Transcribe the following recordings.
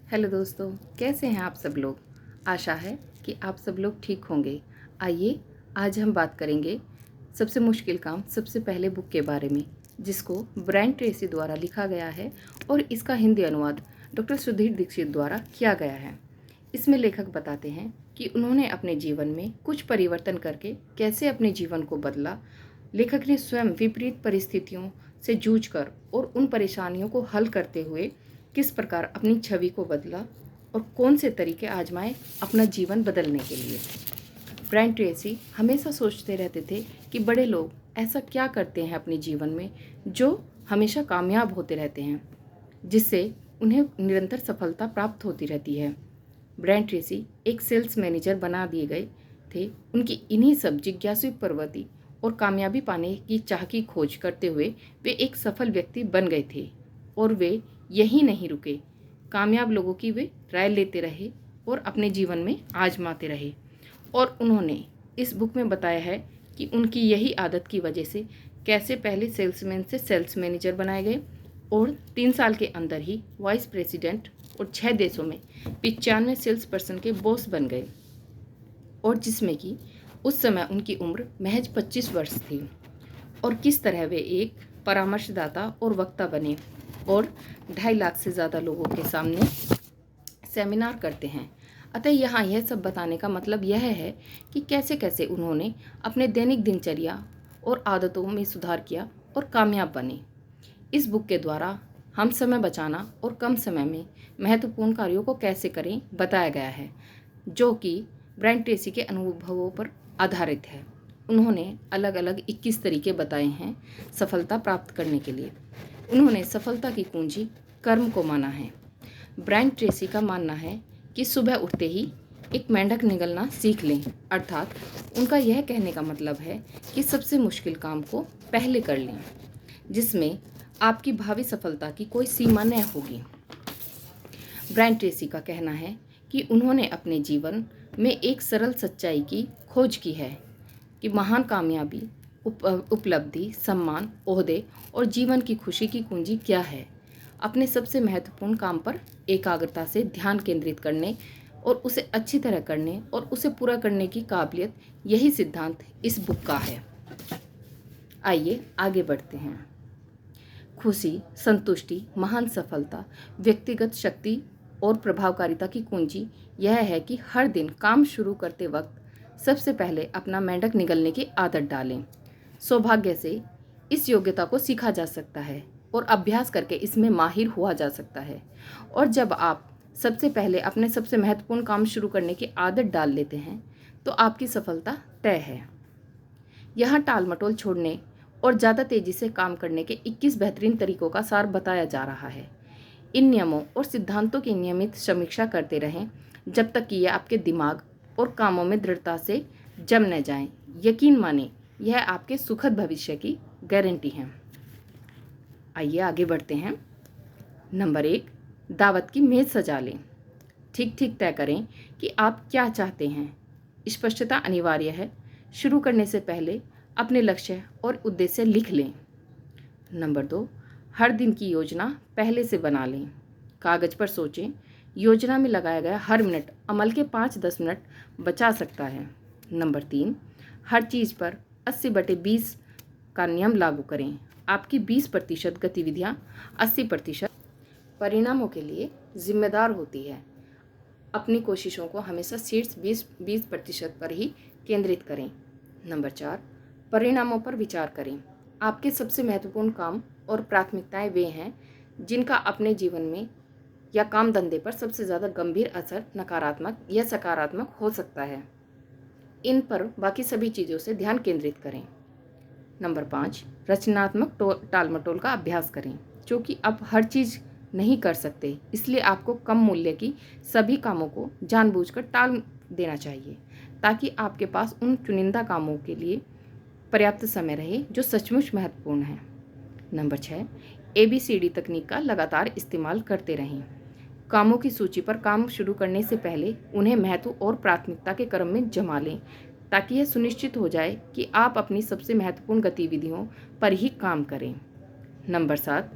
Hello दोस्तों, कैसे हैं आप सब लोग। आशा है कि आप सब लोग ठीक होंगे। आइए आज हम बात करेंगे सबसे मुश्किल काम सबसे पहले बुक के बारे में, जिसको ब्रायन ट्रेसी द्वारा लिखा गया है और इसका हिंदी अनुवाद डॉक्टर सुधीर दीक्षित द्वारा किया गया है। इसमें लेखक बताते हैं कि उन्होंने अपने जीवन में कुछ परिवर्तन करके कैसे अपने जीवन को बदला। लेखक ने स्वयं विपरीत परिस्थितियों से जूझकर और उन परेशानियों को हल करते हुए किस प्रकार अपनी छवि को बदला और कौन से तरीके आजमाए अपना जीवन बदलने के लिए। ब्रायन ट्रेसी हमेशा सोचते रहते थे कि बड़े लोग ऐसा क्या करते हैं अपने जीवन में जो हमेशा कामयाब होते रहते हैं, जिससे उन्हें निरंतर सफलता प्राप्त होती रहती है। ब्रायन ट्रेसी एक सेल्स मैनेजर बना दिए गए थे। उनकी इन्हीं सब जिज्ञासु प्रवृत्ति और कामयाबी पाने की चाह की खोज करते हुए वे एक सफल व्यक्ति बन गए थे और वे यही नहीं रुके। कामयाब लोगों की वे राय लेते रहे और अपने जीवन में आजमाते रहे। और उन्होंने इस बुक में बताया है कि उनकी यही आदत की वजह से कैसे पहले सेल्समैन से सेल्स मैनेजर बनाए गए और 3 साल के अंदर ही वाइस प्रेसिडेंट और 6 देशों में 95 सेल्स पर्सन के बॉस बन गए, और जिसमें कि उस समय उनकी उम्र महज 25 वर्ष थी। और किस तरह वे एक परामर्शदाता और वक्ता बने और 2.5 लाख से ज़्यादा लोगों के सामने सेमिनार करते हैं। अतः यहाँ यह सब बताने का मतलब यह है कि कैसे कैसे उन्होंने अपने दैनिक दिनचर्या और आदतों में सुधार किया और कामयाब बने। इस बुक के द्वारा हम समय बचाना और कम समय में महत्वपूर्ण कार्यों को कैसे करें बताया गया है, जो कि ब्रायन ट्रेसी के अनुभवों पर आधारित है। उन्होंने अलग अलग 21 तरीके बताए हैं सफलता प्राप्त करने के लिए। उन्होंने सफलता की कुंजी कर्म को माना है। ब्रायन ट्रेसी का मानना है कि सुबह उठते ही एक मेंढक निगलना सीख लें, अर्थात उनका यह कहने का मतलब है कि सबसे मुश्किल काम को पहले कर लें, जिसमें आपकी भावी सफलता की कोई सीमा न होगी। ब्रायन ट्रेसी का कहना है कि उन्होंने अपने जीवन में एक सरल सच्चाई की खोज की है कि महान कामयाबी, उपलब्धि, सम्मान, ओहदे और जीवन की खुशी की कुंजी क्या है। अपने सबसे महत्वपूर्ण काम पर एकाग्रता से ध्यान केंद्रित करने और उसे अच्छी तरह करने और उसे पूरा करने की काबिलियत, यही सिद्धांत इस बुक का है। आइए आगे बढ़ते हैं। खुशी, संतुष्टि, महान सफलता, व्यक्तिगत शक्ति और प्रभावकारिता की कुंजी यह है कि हर दिन काम शुरू करते वक्त सबसे पहले अपना मेंढक निगलने की आदत डालें। सौभाग्य से इस योग्यता को सीखा जा सकता है और अभ्यास करके इसमें माहिर हुआ जा सकता है। और जब आप सबसे पहले अपने सबसे महत्वपूर्ण काम शुरू करने की आदत डाल लेते हैं तो आपकी सफलता तय है। यहाँ टाल मटोल छोड़ने और ज़्यादा तेज़ी से काम करने के 21 बेहतरीन तरीकों का सार बताया जा रहा है। इन नियमों और सिद्धांतों की नियमित समीक्षा करते रहें जब तक कि ये आपके दिमाग और कामों में दृढ़ता से जम न जाएं। यकीन माने, यह आपके सुखद भविष्य की गारंटी है। आइए आगे बढ़ते हैं। नंबर 1, दावत की मेज़ सजा लें। ठीक ठीक तय करें कि आप क्या चाहते हैं। स्पष्टता अनिवार्य है। शुरू करने से पहले अपने लक्ष्य और उद्देश्य लिख लें। नंबर 2, हर दिन की योजना पहले से बना लें। कागज़ पर सोचें। योजना में लगाया गया हर मिनट अमल के 5-10 मिनट बचा सकता है। नंबर 3, हर चीज़ पर 80/20 का नियम लागू करें। आपकी 20% गतिविधियाँ 80% परिणामों के लिए जिम्मेदार होती है। अपनी कोशिशों को हमेशा शीर्ष 20% पर ही केंद्रित करें। नंबर 4, परिणामों पर विचार करें। आपके सबसे महत्वपूर्ण काम और प्राथमिकताएं वे हैं जिनका अपने जीवन में या काम धंधे पर सबसे ज़्यादा गंभीर असर नकारात्मक या सकारात्मक हो सकता है। इन पर बाकी सभी चीज़ों से ध्यान केंद्रित करें। नंबर 5, रचनात्मक टाल मटोल का अभ्यास करें। क्योंकि आप हर चीज़ नहीं कर सकते, इसलिए आपको कम मूल्य की सभी कामों को जानबूझकर टाल देना चाहिए, ताकि आपके पास उन चुनिंदा कामों के लिए पर्याप्त समय रहे जो सचमुच महत्वपूर्ण है। नंबर 6, ABCD तकनीक का लगातार इस्तेमाल करते रहें। कामों की सूची पर काम शुरू करने से पहले उन्हें महत्व और प्राथमिकता के क्रम में जमा लें, ताकि यह सुनिश्चित हो जाए कि आप अपनी सबसे महत्वपूर्ण गतिविधियों पर ही काम करें। नंबर 7,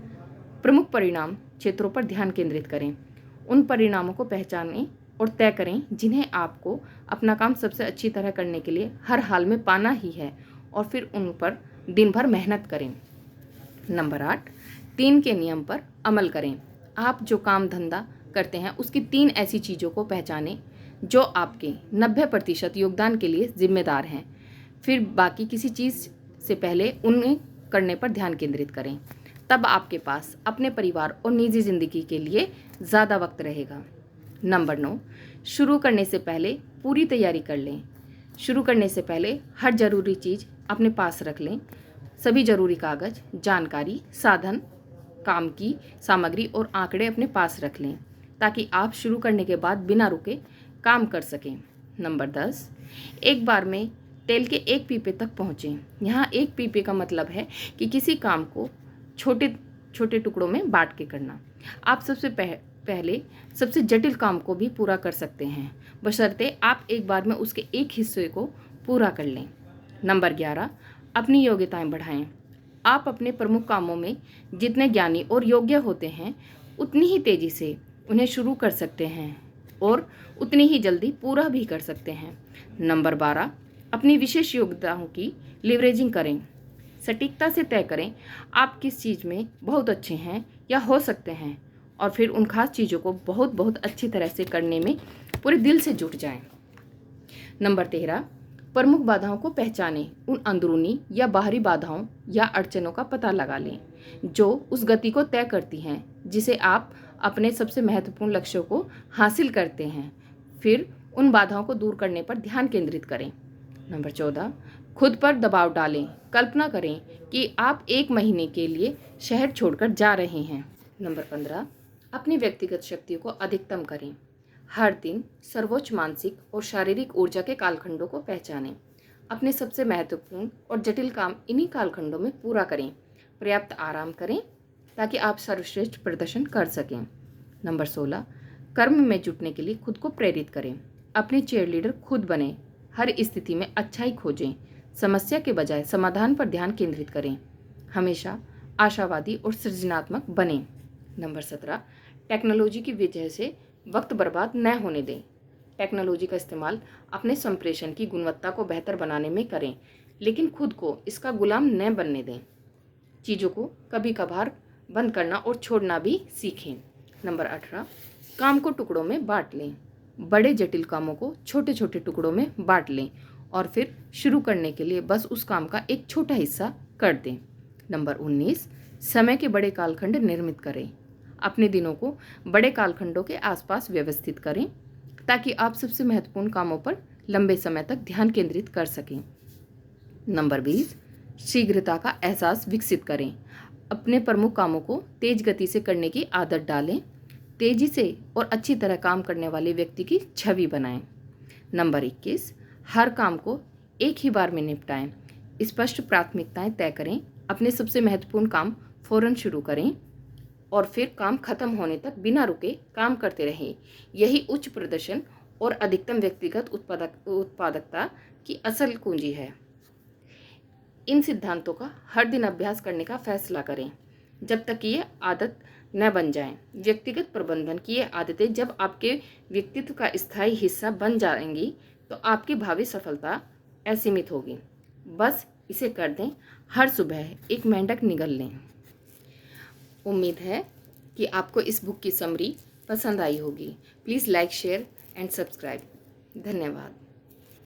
प्रमुख परिणाम क्षेत्रों पर ध्यान केंद्रित करें उन परिणामों को पहचानें और तय करें जिन्हें आपको अपना काम सबसे अच्छी तरह करने के लिए हर हाल में पाना ही है, और फिर उन पर दिन भर मेहनत करें। नंबर 8, 3 के नियम पर अमल करें। आप जो काम धंधा करते हैं उसकी 3 ऐसी चीज़ों को पहचानें जो आपके 90% योगदान के लिए जिम्मेदार हैं। फिर बाकी किसी चीज़ से पहले उन्हें करने पर ध्यान केंद्रित करें। तब आपके पास अपने परिवार और निजी ज़िंदगी के लिए ज़्यादा वक्त रहेगा। नंबर 9, शुरू करने से पहले पूरी तैयारी कर लें। शुरू करने से पहले हर ज़रूरी चीज़ अपने पास रख लें। सभी ज़रूरी कागज़, जानकारी, साधन, काम की सामग्री और आंकड़े अपने पास रख लें ताकि आप शुरू करने के बाद बिना रुके काम कर सकें। नंबर 10, एक बार में तेल के 1 पीपे तक पहुँचें। यहाँ 1 पीपे का मतलब है कि किसी काम को छोटे छोटे टुकड़ों में बांट के करना। आप सबसे पहले सबसे जटिल काम को भी पूरा कर सकते हैं, बशर्ते आप एक बार में उसके एक हिस्से को पूरा कर लें। नंबर 11, अपनी योग्यताएं बढ़ाएं। आप अपने प्रमुख कामों में जितने ज्ञानी और योग्य होते हैं उतनी ही तेज़ी से उन्हें शुरू कर सकते हैं और उतनी ही जल्दी पूरा भी कर सकते हैं। नंबर 12, अपनी विशेष योग्यताओं की लीवरेजिंग करें। सटीकता से तय करें आप किस चीज़ में बहुत अच्छे हैं या हो सकते हैं, और फिर उन खास चीज़ों को बहुत बहुत अच्छी तरह से करने में पूरे दिल से जुट जाएं। नंबर 13, प्रमुख बाधाओं को पहचानें। उन अंदरूनी या बाहरी बाधाओं या अड़चनों का पता लगा लें जो उस गति को तय करती हैं जिसे आप अपने सबसे महत्वपूर्ण लक्ष्यों को हासिल करते हैं। फिर उन बाधाओं को दूर करने पर ध्यान केंद्रित करें। नंबर 14, खुद पर दबाव डालें। कल्पना करें कि आप 1 महीने के लिए शहर छोड़कर जा रहे हैं। नंबर 15, अपनी व्यक्तिगत शक्तियों को अधिकतम करें। हर दिन सर्वोच्च मानसिक और शारीरिक ऊर्जा के कालखंडों को पहचानें। अपने सबसे महत्वपूर्ण और जटिल काम इन्हीं कालखंडों में पूरा करें। पर्याप्त आराम करें ताकि आप सर्वश्रेष्ठ प्रदर्शन कर सकें। नंबर 16, कर्म में जुटने के लिए खुद को प्रेरित करें। अपने चीयरलीडर खुद बने। हर स्थिति में अच्छाई खोजें। समस्या के बजाय समाधान पर ध्यान केंद्रित करें। हमेशा आशावादी और सृजनात्मक बनें। नंबर 17, टेक्नोलॉजी की वजह से वक्त बर्बाद न होने दें। टेक्नोलॉजी का इस्तेमाल अपने संप्रेषण की गुणवत्ता को बेहतर बनाने में करें, लेकिन खुद को इसका गुलाम न बनने दें। चीज़ों को कभी कभार बंद करना और छोड़ना भी सीखें। नंबर 18, काम को टुकड़ों में बांट लें। बड़े जटिल कामों को छोटे छोटे टुकड़ों में बांट लें और फिर शुरू करने के लिए बस उस काम का एक छोटा हिस्सा कर दें। नंबर 19, समय के बड़े कालखंड निर्मित करें। अपने दिनों को बड़े कालखंडों के आसपास व्यवस्थित करें ताकि आप सबसे महत्वपूर्ण कामों पर लंबे समय तक ध्यान केंद्रित कर सकें। नंबर 20, शीघ्रता का एहसास विकसित करें। अपने प्रमुख कामों को तेज गति से करने की आदत डालें। तेजी से और अच्छी तरह काम करने वाले व्यक्ति की छवि बनाएं। नंबर 21, हर काम को एक ही बार में निपटाएं। स्पष्ट प्राथमिकताएं तय करें। अपने सबसे महत्वपूर्ण काम फौरन शुरू करें और फिर काम खत्म होने तक बिना रुके काम करते रहें। यही उच्च प्रदर्शन और अधिकतम व्यक्तिगत उत्पादकता की असल कुंजी है। इन सिद्धांतों का हर दिन अभ्यास करने का फैसला करें जब तक ये आदत न बन जाए। व्यक्तिगत प्रबंधन की ये आदतें जब आपके व्यक्तित्व का स्थायी हिस्सा बन जाएंगी तो आपकी भावी सफलता असीमित होगी। बस इसे कर दें, हर सुबह एक मेंढक निगल लें। उम्मीद है कि आपको इस बुक की समरी पसंद आई होगी। Please like, share and subscribe. धन्यवाद।